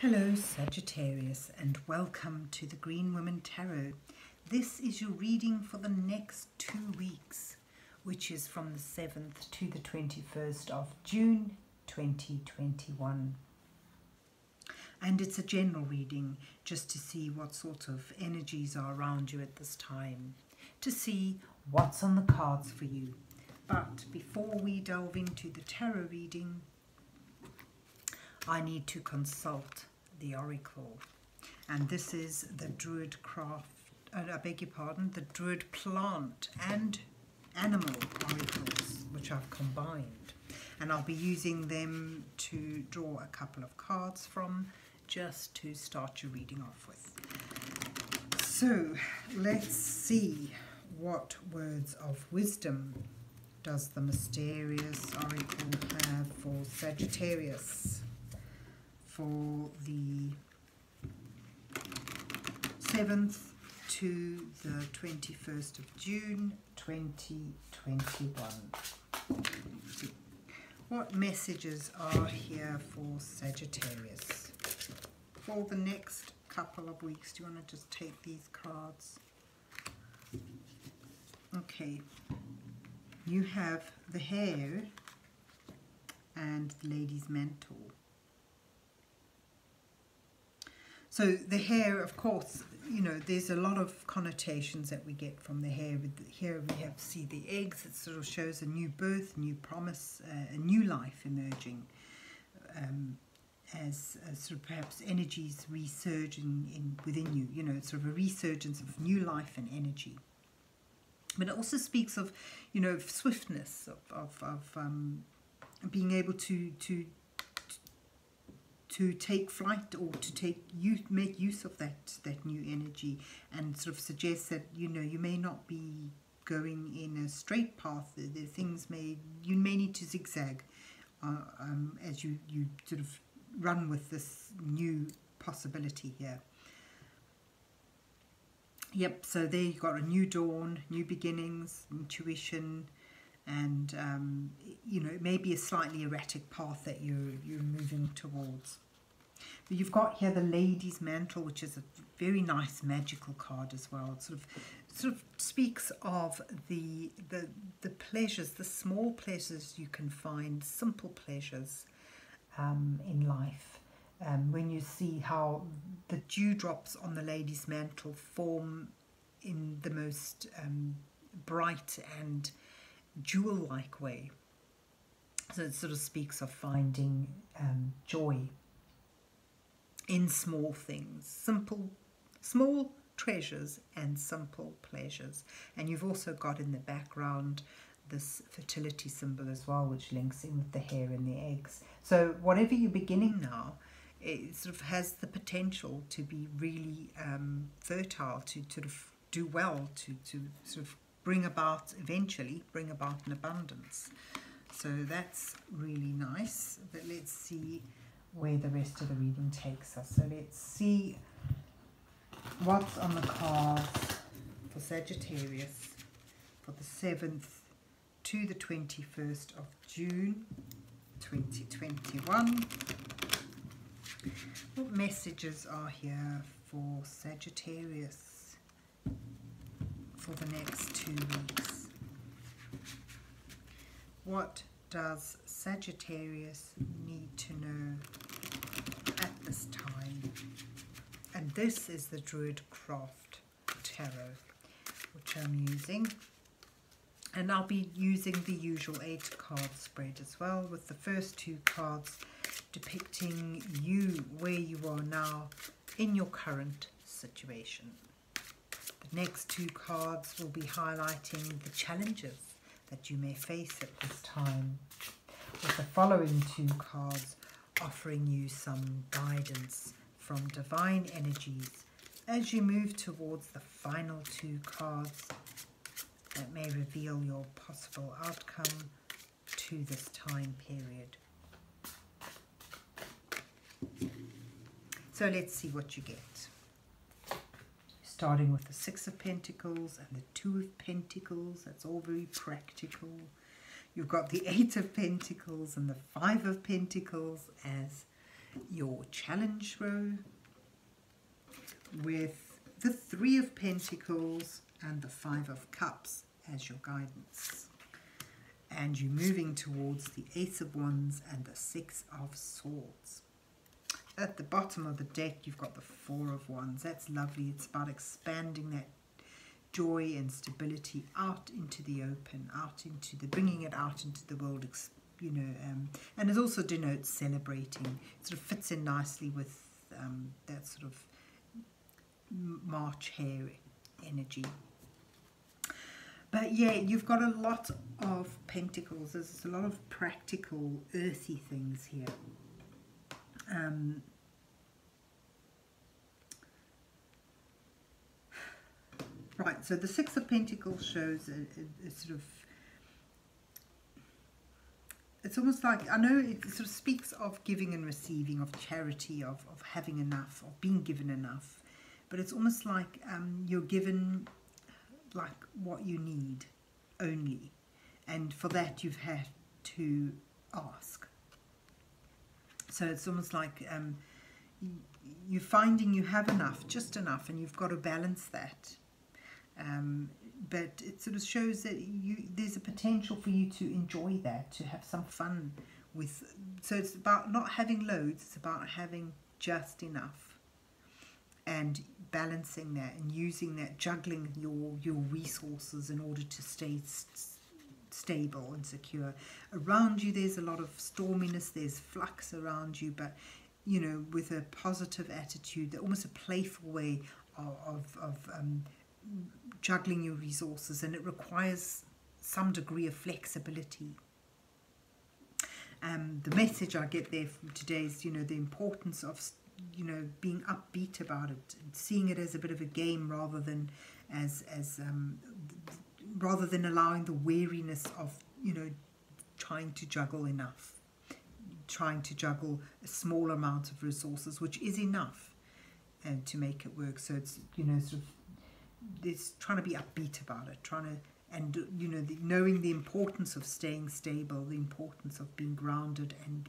Hello Sagittarius and welcome to the Green Woman Tarot. This is your reading for the next 2 weeks, which is from the 7th to the 21st of June 2021. And it's a general reading just to see what sort of energies are around you at this time, to see what's on the cards for you. But before we delve into the tarot reading, I need to consult the oracle, and this is the Druid craft, the Druid plant and animal oracles, which I've combined, and I'll be using them to draw a couple of cards from, just to start your reading off with. So let's see what words of wisdom does the mysterious oracle have for Sagittarius for the 7th to the 21st of June 2021. What messages are here for Sagittarius for the next couple of weeks? Do you want to just take these cards? Okay, you have the Hare and the Lady's Mantle. So the hare, of course, you know, there's a lot of connotations that we get from the hare. Here we see the eggs. It sort of shows a new birth, new promise, a new life emerging, as sort of perhaps energies resurging within you. You know, it's sort of a resurgence of new life and energy. But it also speaks of, you know, swiftness, of being able to take flight, or to make use of that new energy, and sort of suggests that, you know, you may not be going in a straight path. You may need to zigzag as you sort of run with this new possibility here. Yep, so there you've got a new dawn, new beginnings, intuition, and you know, it may be a slightly erratic path that you're moving towards. But you've got here the Lady's Mantle, which is a very nice magical card as well. It sort of speaks of the pleasures, the small pleasures you can find, simple pleasures in life. When you see how the dewdrops on the Lady's Mantle form in the most bright and jewel-like way. So it sort of speaks of finding joy in small things, small treasures and simple pleasures. And you've also got in the background this fertility symbol as well, which links in with the hare and the eggs. So whatever you're beginning now, it sort of has the potential to be really fertile, to sort of do well, to sort of eventually bring about an abundance. So that's really nice. But let's see where the rest of the reading takes us. So let's see what's on the cards for Sagittarius for the 7th to the 21st of June 2021. What messages are here for Sagittarius for the next 2 weeks? What does Sagittarius need to know at this time? And this is the Druid Craft Tarot, which I'm using. And I'll be using the usual 8 card spread as well, with the first 2 cards depicting you, where you are now in your current situation. The next 2 cards will be highlighting the challenges that you may face at this time, with the following 2 cards offering you some guidance from divine energies as you move towards the final 2 cards that may reveal your possible outcome to this time period. So let's see what you get. Starting with the 6 of Pentacles and the 2 of Pentacles. That's all very practical. You've got the 8 of Pentacles and the 5 of Pentacles as your challenge row with the 3 of Pentacles and the 5 of Cups as your guidance. And you're moving towards the Ace of Wands and the 6 of Swords. At the bottom of the deck, you've got the 4 of Wands. That's lovely. It's about expanding that joy and stability out into the open, bringing it out into the world, you know, and it also denotes celebrating. It sort of fits in nicely with that sort of March hare energy. But yeah, you've got a lot of Pentacles. There's a lot of practical, earthy things here. Right, so the 6 of Pentacles shows a sort of, it's almost like, I know it sort of speaks of giving and receiving, of charity, of having enough, of being given enough. But it's almost like you're given like what you need only. And for that you've had to ask. So it's almost like you're finding you have enough, just enough, and you've got to balance that. But it sort of shows that there's a potential for you to enjoy that, to have some fun with. So it's about not having loads, it's about having just enough and balancing that and using that, juggling your resources in order to stay stable and secure. Around you there's a lot of storminess, there's flux around you, but you know, with a positive attitude, almost a playful way of juggling your resources, and it requires some degree of flexibility. The message I get there from today is, you know, the importance of, you know, being upbeat about it, and seeing it as a bit of a game rather than rather than allowing the weariness of, you know, trying to juggle enough, trying to juggle a small amount of resources, which is enough, and to make it work. So it's, you know, sort of, it's trying to be upbeat about it, and you know, knowing the importance of staying stable, the importance of being grounded, and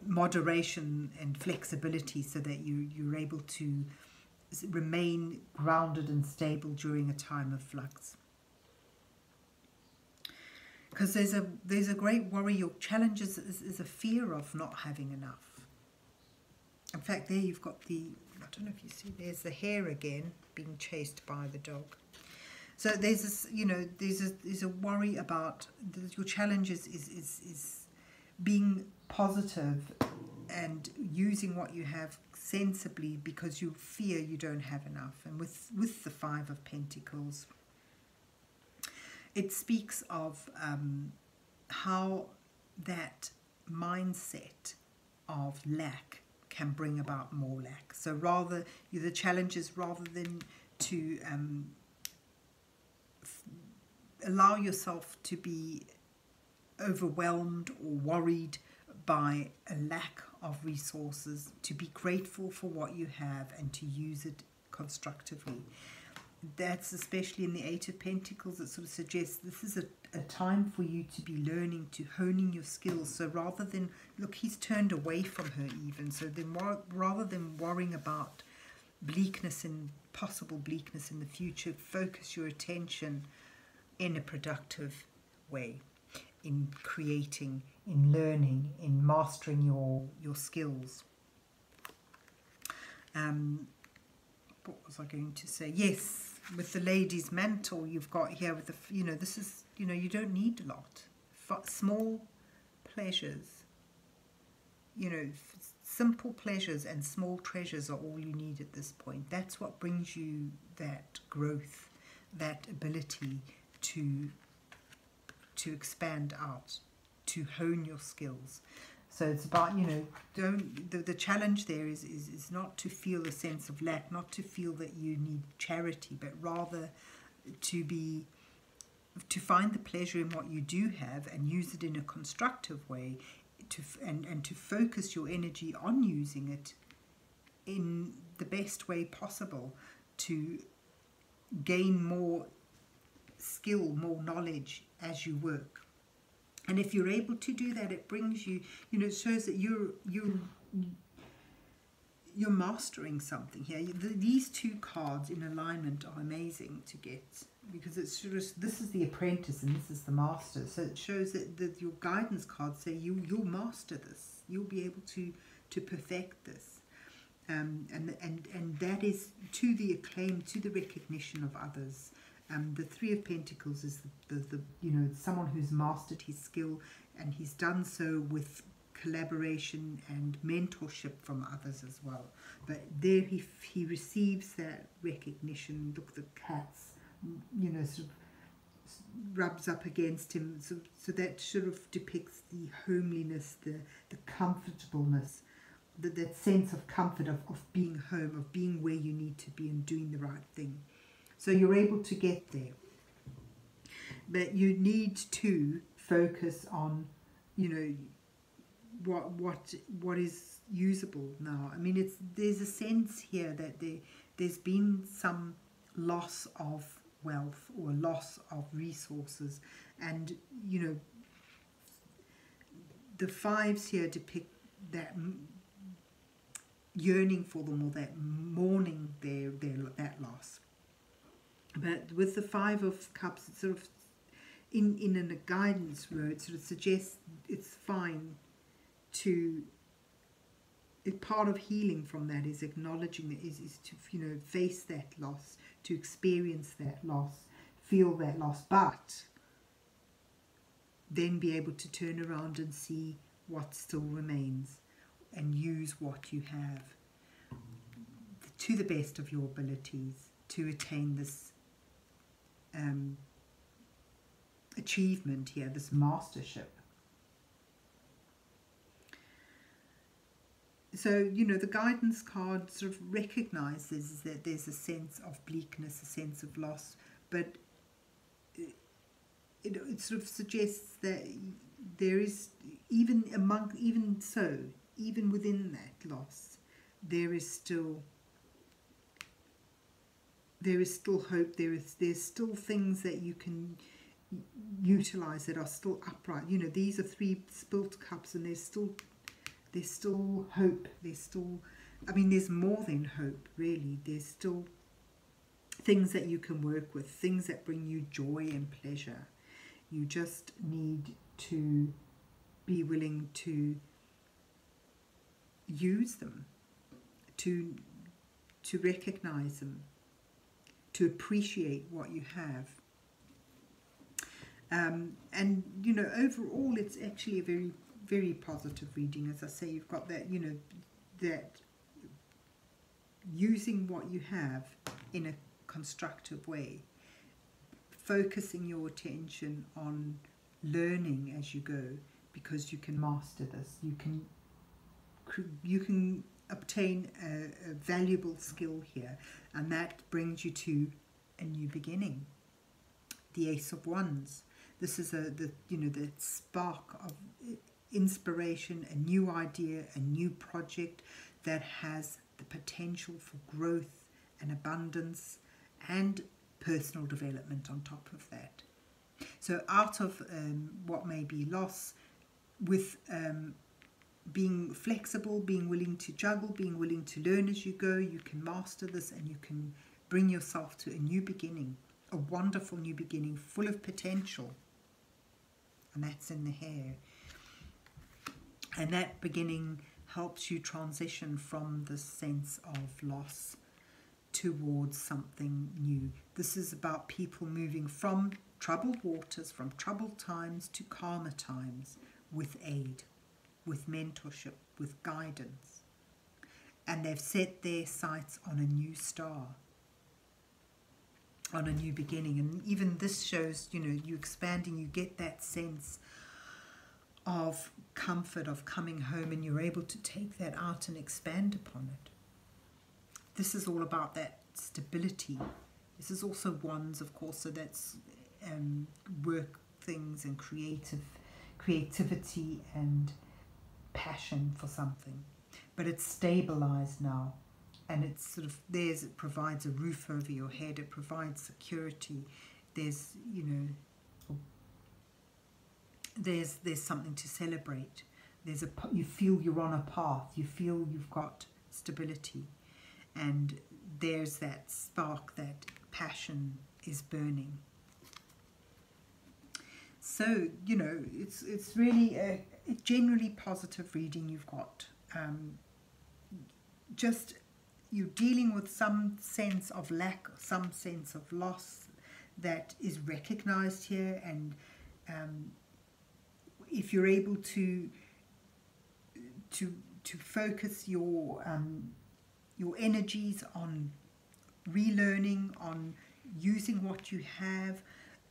moderation and flexibility, so that you're able to remain grounded and stable during a time of flux. Because there's a great worry. Your challenge is a fear of not having enough. In fact, there you've got the, I don't know if you see, there's the hare again being chased by the dog. So there's this, you know, there's a worry about your challenge is being positive and using what you have sensibly, because you fear you don't have enough. And with the 5 of Pentacles, it speaks of how that mindset of lack can bring about more lack. So rather, the challenge is, rather than to allow yourself to be overwhelmed or worried by a lack of resources, to be grateful for what you have and to use it constructively. That's especially in the 8 of Pentacles. It sort of suggests this is a time for you to be learning, to honing your skills. So rather than, look, he's turned away from her even. So then rather than worrying about bleakness and possible bleakness in the future, focus your attention in a productive way, in creating, in learning, in mastering your skills. What was I going to say? Yes, with the lady's mantle you've got here with the, you know, this is, you know, you don't need a lot. Small pleasures, you know, simple pleasures and small treasures are all you need at this point. That's what brings you that growth, that ability to expand out, to hone your skills. So it's about, you know, the challenge there is not to feel a sense of lack, not to feel that you need charity, but rather to find the pleasure in what you do have and use it in a constructive way, and to focus your energy on using it in the best way possible to gain more skill, more knowledge as you work. And if you're able to do that, it brings you, you know, it shows that you're mastering something here. These two cards in alignment are amazing to get, because it's sort of, this is the apprentice and this is the master. So it shows that your guidance cards say you'll master this. You'll be able to perfect this. And that is to the acclaim, to the recognition of others. The Three of Pentacles is the you know, someone who's mastered his skill, and he's done so with collaboration and mentorship from others as well. But there he receives that recognition. Look, the cats, you know, sort of rubs up against him. So that sort of depicts the homeliness, the comfortableness, that sense of comfort of being home, of being where you need to be and doing the right thing. So you're able to get there. But you need to focus on, you know, what is usable now. I mean, there's a sense here that there's been some loss of wealth or loss of resources, and you know, the fives here depict that yearning for them, or that mourning that loss. But with the Five of Cups, it's sort of in a guidance where it sort of suggests it's fine to, part of healing from that is acknowledging that, is to, you know, face that loss, to experience that loss, feel that loss, but then be able to turn around and see what still remains and use what you have to the best of your abilities to attain this achievement here, this mastership. So, you know, the guidance card sort of recognizes that there's a sense of bleakness, a sense of loss, but it sort of suggests that there is, even within that loss, there is still hope. There's still things that you can utilize that are still upright. You know, these are three spilt cups, and there's still hope. There's still, I mean, there's more than hope, really. There's still things that you can work with, things that bring you joy and pleasure. You just need to be willing to use them, to recognize them, to appreciate what you have. And, you know, overall, it's actually a very, very positive reading. As I say, you've got that, you know, that using what you have in a constructive way, focusing your attention on learning as you go, because you can master this. You can obtain a valuable skill here, and that brings you to a new beginning. The Ace of Wands. This is the spark of inspiration, a new idea, a new project that has the potential for growth and abundance and personal development on top of that. So out of what may be loss, with being flexible, being willing to juggle, being willing to learn as you go, you can master this, and you can bring yourself to a new beginning, a wonderful new beginning full of potential. And that's in the hair. And that beginning helps you transition from the sense of loss towards something new. This is about people moving from troubled waters, from troubled times to calmer times, with aid, with mentorship, with guidance. And they've set their sights on a new star, on a new beginning. And even this shows, you know, you expanding, you get that sense of comfort, of coming home, and you're able to take that out and expand upon it. This is all about that stability. This is also Wands, of course, so that's work things and creativity and passion for something. But it's stabilized now, and it's sort of theirs. It provides a roof over your head. It provides security. There's, you know, there's something to celebrate. You feel you're on a path. You feel you've got stability, and there's that spark, that passion is burning. So, you know, it's really a generally positive reading you've got. Just you're dealing with some sense of lack, some sense of loss that is recognized here, and if you're able to focus your energies on relearning, on using what you have,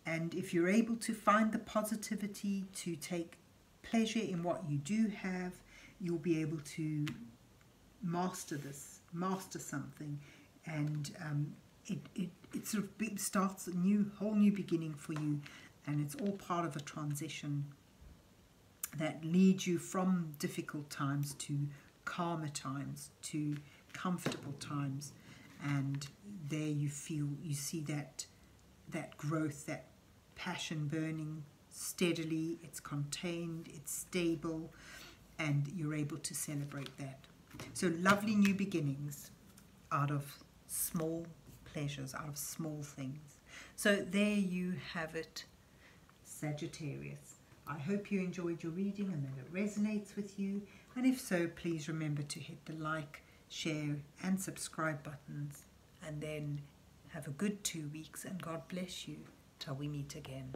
and if you're able to find the positivity, to take pleasure in what you do have, you'll be able to master something, and it sort of starts a whole new beginning for you, and it's all part of a transition that leads you from difficult times to calmer times, to comfortable times, and there you see that growth, that passion burning steadily. It's contained, it's stable, and you're able to celebrate that. So lovely new beginnings out of small pleasures, out of small things. So there you have it, Sagittarius. I hope you enjoyed your reading and that it resonates with you. And if so, please remember to hit the like, share and subscribe buttons. And then have a good 2 weeks, and God bless you till we meet again.